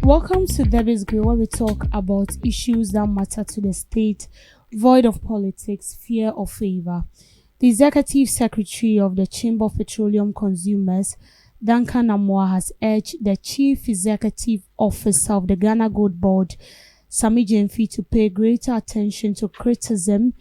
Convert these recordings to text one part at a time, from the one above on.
Welcome to Debbie's Grill, where we talk about issues that matter to the state, void of politics, fear or favor. The Executive Secretary of the Chamber of Petroleum Consumers, Duncan Amoah, has urged the Chief Executive Officer of the Ghana Goldbod, Sammy Gyamfi, to pay greater attention to criticism,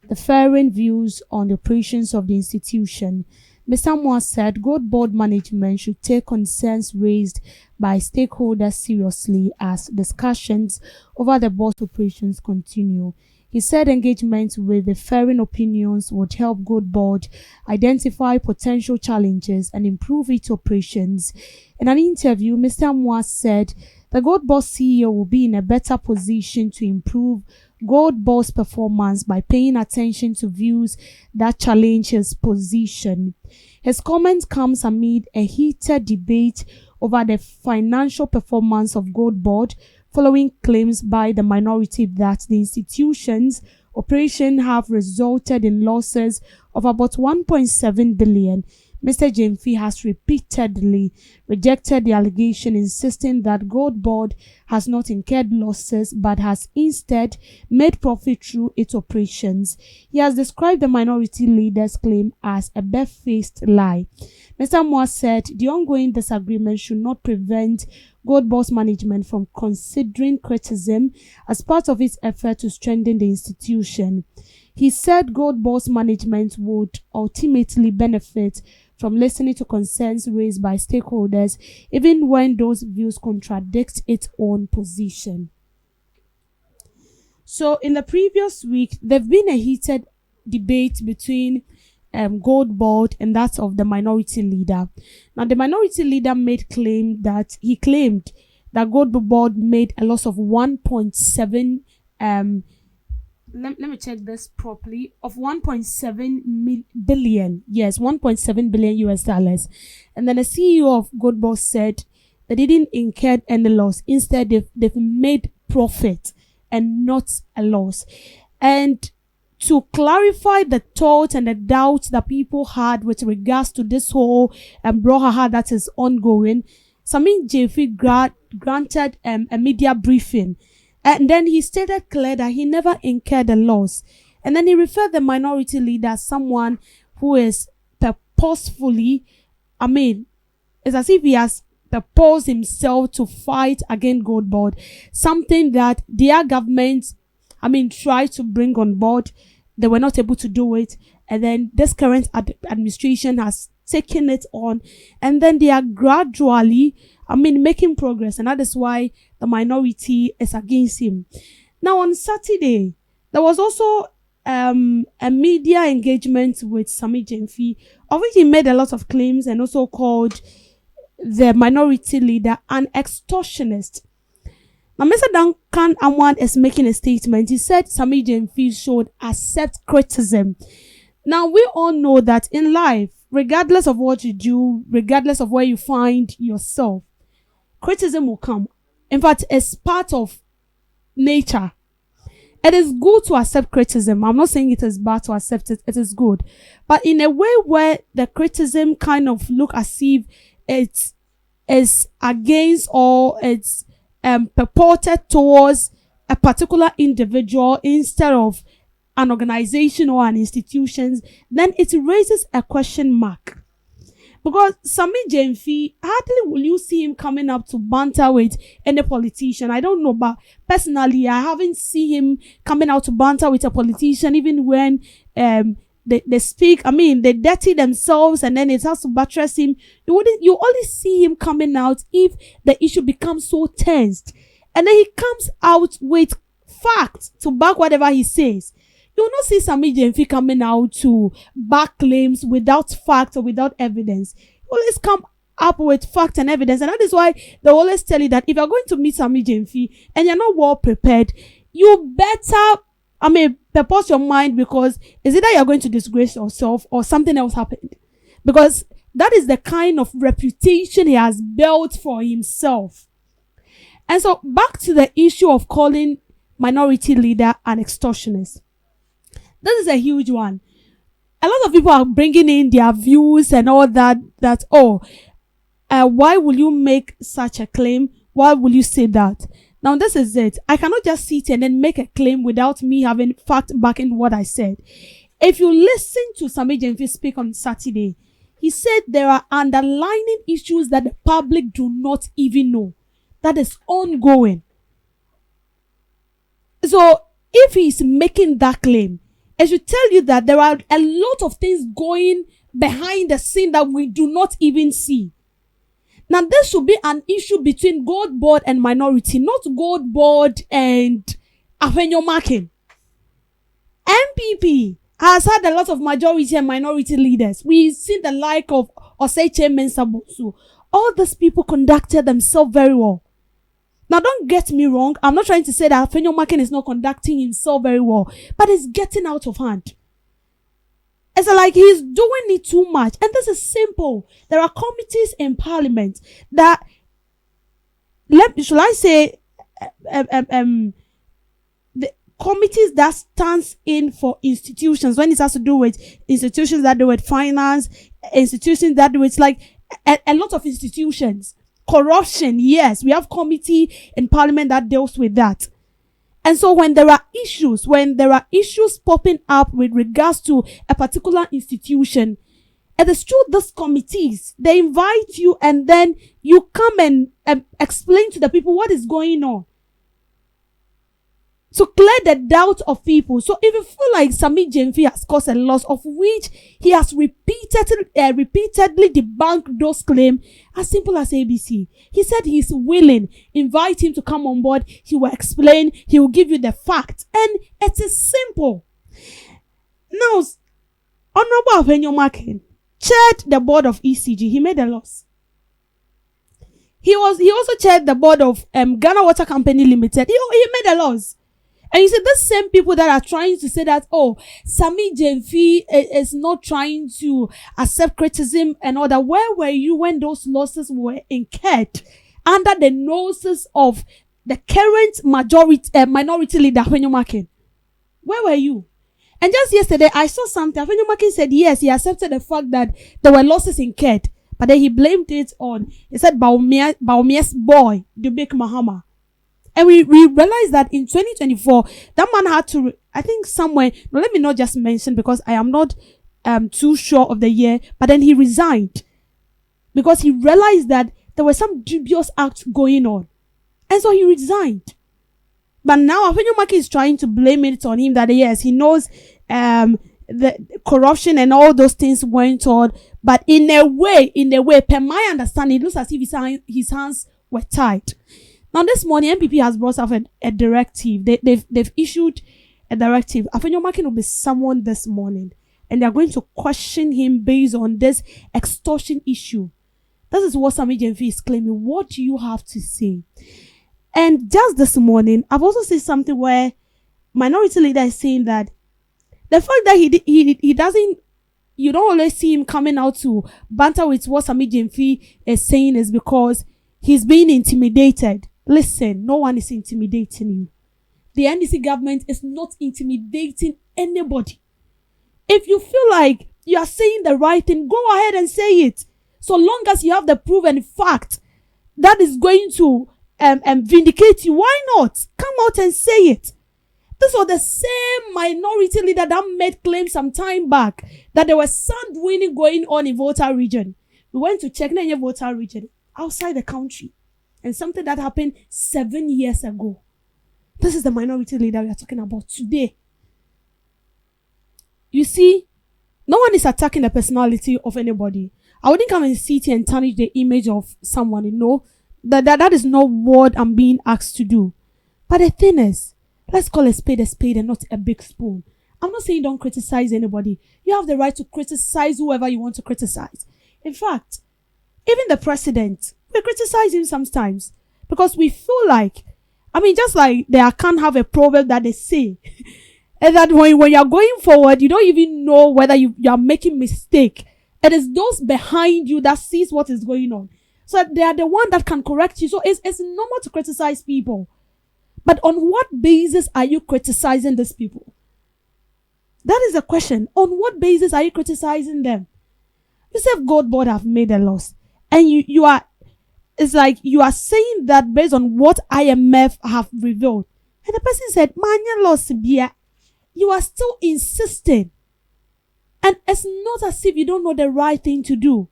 differing views on the operations of the institution. Mr. Amoah said Goldbod management should take concerns raised by stakeholders seriously as discussions over the board's operations continue. He said engagement with differing opinions would help Goldbod identify potential challenges and improve its operations. In an interview, Mr. Amoah said the Goldbod CEO will be in a better position to improve Goldbod's performance by paying attention to views that challenge his position. His comment comes amid a heated debate over the financial performance of Goldbod, following claims by the minority that the institution's operation have resulted in losses of about 1.7 billion. Mr. Gyamfi has repeatedly rejected the allegation, insisting that Goldbod has not incurred losses but has instead made profit through its operations. He has described the minority leader's claim as a barefaced lie. Mr. Amoah said the ongoing disagreement should not prevent Goldbod's management from considering criticism as part of its effort to strengthen the institution. He said Goldbod's management would ultimately benefit from listening to concerns raised by stakeholders, even when those views contradict its own position. So, in the previous week, there's been a heated debate between Goldbod and that of the minority leader. Now, the minority leader claimed that Goldbod made a loss of 1.7 let me check this properly, of 1.7 billion. Yes, 1.7 billion US dollars. And then the CEO of Goldbod said they didn't incur any loss. Instead, they've made profit and not a loss. And to clarify the thought and the doubt that people had with regards to this whole brouhaha that is ongoing, Sammy Gyamfi granted a media briefing. And then he stated clear that he never incurred a loss. And then he referred the minority leader as someone who is purposefully, it's as if he has proposed himself to fight against Goldbod, something that their government, tried to bring on board. They were not able to do it. And then this current administration has taken it on. And then they are gradually, making progress. And that is why the minority is against him. Now, on Saturday, there was also a media engagement with Sammy Gyamfi, of which he made a lot of claims and also called the minority leader an extortionist. Now, Mr. Duncan Amoah is making a statement. He said Sammy Gyamfi should accept criticism. Now, we all know that in life, regardless of what you do, regardless of where you find yourself, criticism will come. In fact, it's part of nature. It is good to accept criticism. I'm not saying it is bad to accept it. It is good. But in a way where the criticism kind of look as if it is against or it's purported towards a particular individual instead of an organization or an institution, then it raises a question mark. Because Sammy Gyamfi, hardly will you see him coming up to banter with any politician. I don't know, but personally, I haven't seen him coming out to banter with a politician, even when they speak. They dirty themselves, and then it has to buttress him. You only see him coming out if the issue becomes so tensed, and then he comes out with facts to back whatever he says. You will not see Sammy Gyamfi coming out to back claims without fact or without evidence. He always come up with fact and evidence. And that is why they always tell you that if you're going to meet Sammy Gyamfi and you're not well prepared, you better, purpose your mind, because is either you're going to disgrace yourself or something else happened. Because that is the kind of reputation he has built for himself. And so back to the issue of calling minority leader an extortionist. This is a huge one. A lot of people are bringing in their views and all that, why will you make such a claim Why will you say that? Now, this is it. I cannot just sit and then make a claim without me having fact backing what I said. If you listen to Sammy Gyamfi speak on Saturday, he said there are underlying issues that the public do not even know. That is ongoing. So, if he's making that claim, I should tell you that there are a lot of things going behind the scene that we do not even see. Now, this should be an issue between Goldbod and minority, not Goldbod and Afenyo Markins. MPP has had a lot of majority and minority leaders. We've seen the like of Oseche Mensah. All these people conducted themselves very well. Now, don't get me wrong. I'm not trying to say that Afenyo Markins is not conducting himself very well, but it's getting out of hand. It's like he's doing it too much. And this is simple. There are committees in parliament that, should I say, the committees that stands in for institutions, when it has to do with institutions that do with finance, institutions that do with like a lot of institutions. Corruption, yes, we have committee in parliament that deals with that. And so when there are issues popping up with regards to a particular institution, it is through these committees, they invite you and then you come and explain to the people what is going on. To clear the doubt of people. So if you feel like Sammy Gyamfi has caused a loss of which he has repeatedly debunked those claims, as simple as ABC. He said he's willing. Invite him to come on board. He will explain. He will give you the facts. And it is simple. Now, Honorable Afenyo Markins chaired the board of ECG. He made a loss. He also chaired the board of Ghana Water Company Limited. He made a loss. And you see, the same people that are trying to say that, oh, Sammy Gyamfi is not trying to accept criticism and all that. Where were you when those losses were incurred under the noses of the current minority leader, Afenyo Markins? Where were you? And just yesterday, I saw something. Afenyo Markins said, yes, he accepted the fact that there were losses incurred. But then he blamed it on, he said, Baumia's boy, the big Mahama. And we realized that in 2024, that man had to, I think somewhere, no, let me not just mention because I am not too sure of the year, but then he resigned because he realized that there were some dubious acts going on. And so he resigned. But now Afenyo Markins is trying to blame it on him that yes, he knows the corruption and all those things went on. But in a way, per my understanding, it looks as if his hands were tied. Now, this morning, MPP has brought up a directive. They've issued a directive. Afenyo Markins will be summoned this morning, and they're going to question him based on this extortion issue. This is what Sammy Gyamfi is claiming. What do you have to say? And just this morning, I've also seen something where minority leader is saying that the fact that he doesn't, you don't always see him coming out to banter with what Sammy Gyamfi is saying is because he's being intimidated. Listen, no one is intimidating you. The NDC government is not intimidating anybody. If you feel like you are saying the right thing, go ahead and say it. So long as you have the proven fact that is going to vindicate you, why not? Come out and say it. This was the same minority leader that made claims some time back that there was sand winning going on in Volta region. We went to check in Volta region outside the country. And something that happened 7 years ago. This is the minority leader we are talking about today. You see, no one is attacking the personality of anybody. I wouldn't come and sit here and tarnish the image of someone, you know. That is not what I'm being asked to do. But the thing is, let's call a spade and not a big spoon. I'm not saying don't criticize anybody. You have the right to criticize whoever you want to criticize. In fact, even the president, we criticize him sometimes because we feel like, just like they can't have a proverb that they say, and that when you're going forward, you don't even know whether you are making mistake. It is those behind you that sees what is going on. So they are the one that can correct you. So it's normal to criticize people. But on what basis are you criticizing these people? That is the question. On what basis are you criticizing them? You say Goldbod have made a loss. And you are it's like you are saying that based on what IMF have revealed. And the person said, Manya lost beer. You are still insisting. And it's not as if you don't know the right thing to do.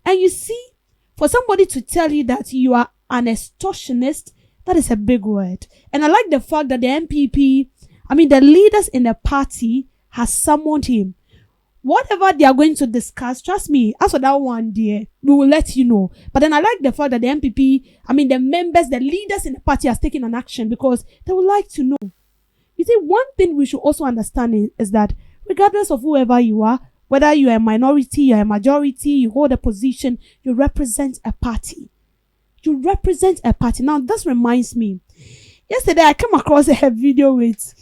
And you see, for somebody to tell you that you are an extortionist, that is a big word. And I like the fact that the MPP, the leaders in the party has summoned him. Whatever they are going to discuss, trust me, as for that one day, we will let you know. But then I like the fact that the MPP, the members, the leaders in the party has taken an action because they would like to know. You see, one thing we should also understand is that regardless of whoever you are, whether you are a minority, you are a majority, you hold a position, you represent a party. You represent a party. Now, this reminds me. Yesterday, I came across a video with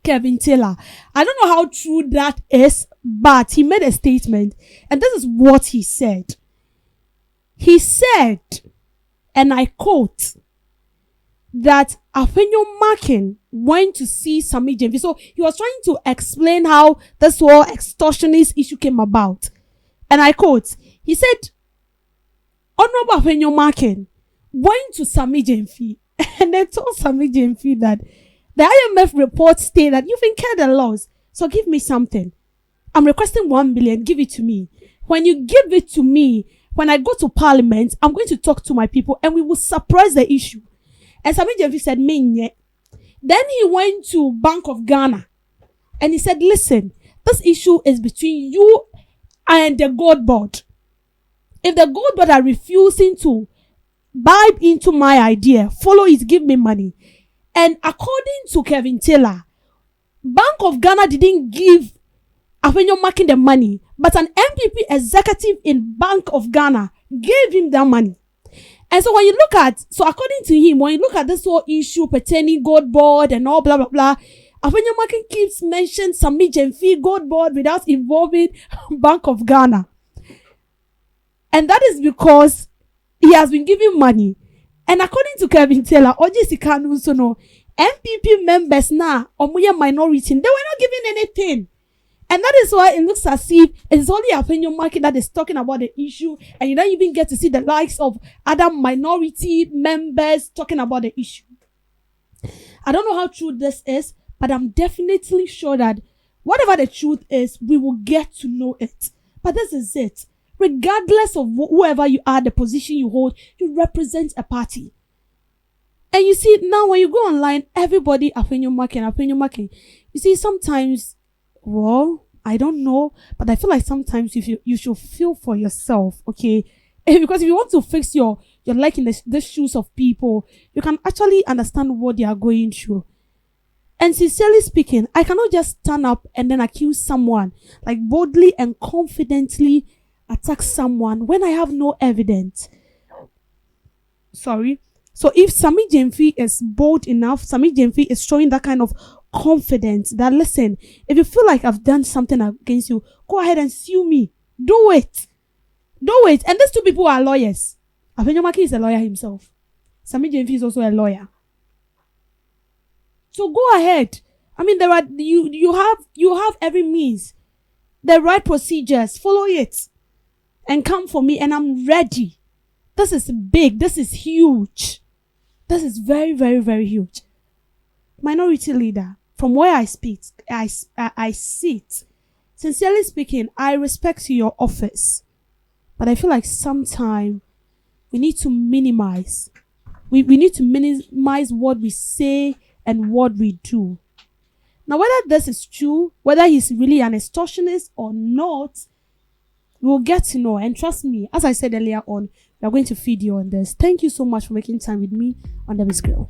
Kevin Taylor. I don't know how true that is, but he made a statement, and this is what he said. He said, and I quote, that Afenyo Markins went to see Sammy Gyamfi. So he was trying to explain how this whole extortionist issue came about. And I quote, he said, Honorable Afenyo Markins went to Sammy Gyamfi and they told Sammy Gyamfi that the IMF report stated that you've incurred the loss, so give me something. I'm requesting 1 billion, give it to me. When you give it to me, when I go to parliament, I'm going to talk to my people and we will suppress the issue. And Sammy Gyamfi said, Menye. Then he went to Bank of Ghana and he said, listen, this issue is between you and the Goldbod. If the Goldbod are refusing to buy into my idea, follow it, give me money. And according to Kevin Taylor, Bank of Ghana didn't give Afenyo Markins the money, but an MPP executive in Bank of Ghana gave him that money. And so when you look at, according to him, when you look at this whole issue pertaining Goldbod and all blah, blah, blah, Afenyo Markins keeps mentioning Sammy Gyamfi, Goldbod without involving Bank of Ghana. And that is because he has been giving money. And according to Kevin Taylor, MPP members now, minority, they were not giving anything. And that is why it looks as if it's only Afenyo Markins that is talking about the issue, and you don't even get to see the likes of other minority members talking about the issue. I don't know how true this is, but I'm definitely sure that whatever the truth is, we will get to know it. But this is it. Regardless of whoever you are, the position you hold, you represent a party. And you see, now when you go online, everybody, Afenyo Markins. You see, sometimes, well, I don't know, but I feel like sometimes you should feel for yourself, okay? Because if you want to fix your life in the shoes of people, you can actually understand what they are going through. And sincerely speaking, I cannot just stand up and then accuse someone, like boldly and confidently attack someone when I have no evidence. Sorry. So if Sammy Gyamfi is bold enough, Sammy Gyamfi is showing that kind of confidence that, listen, if you feel like I've done something against you, go ahead and sue me. Do it. Do it. And these two people are lawyers. Afenyo Markins is a lawyer himself. Sammy Gyamfi is also a lawyer. So go ahead. There are you have every means, the right procedures. Follow it, and come for me. And I'm ready. This is big. This is huge. This is very, very, very huge. Minority leader, from where I speak, I sit. Sincerely speaking, I respect your office, but I feel like sometimes we need to minimize. We need to minimize what we say and what we do. Now, whether this is true, whether he's really an extortionist or not, we'll get to know. And trust me, as I said earlier on, we are going to feed you on this. Thank you so much for making time with me on the Miss Grill.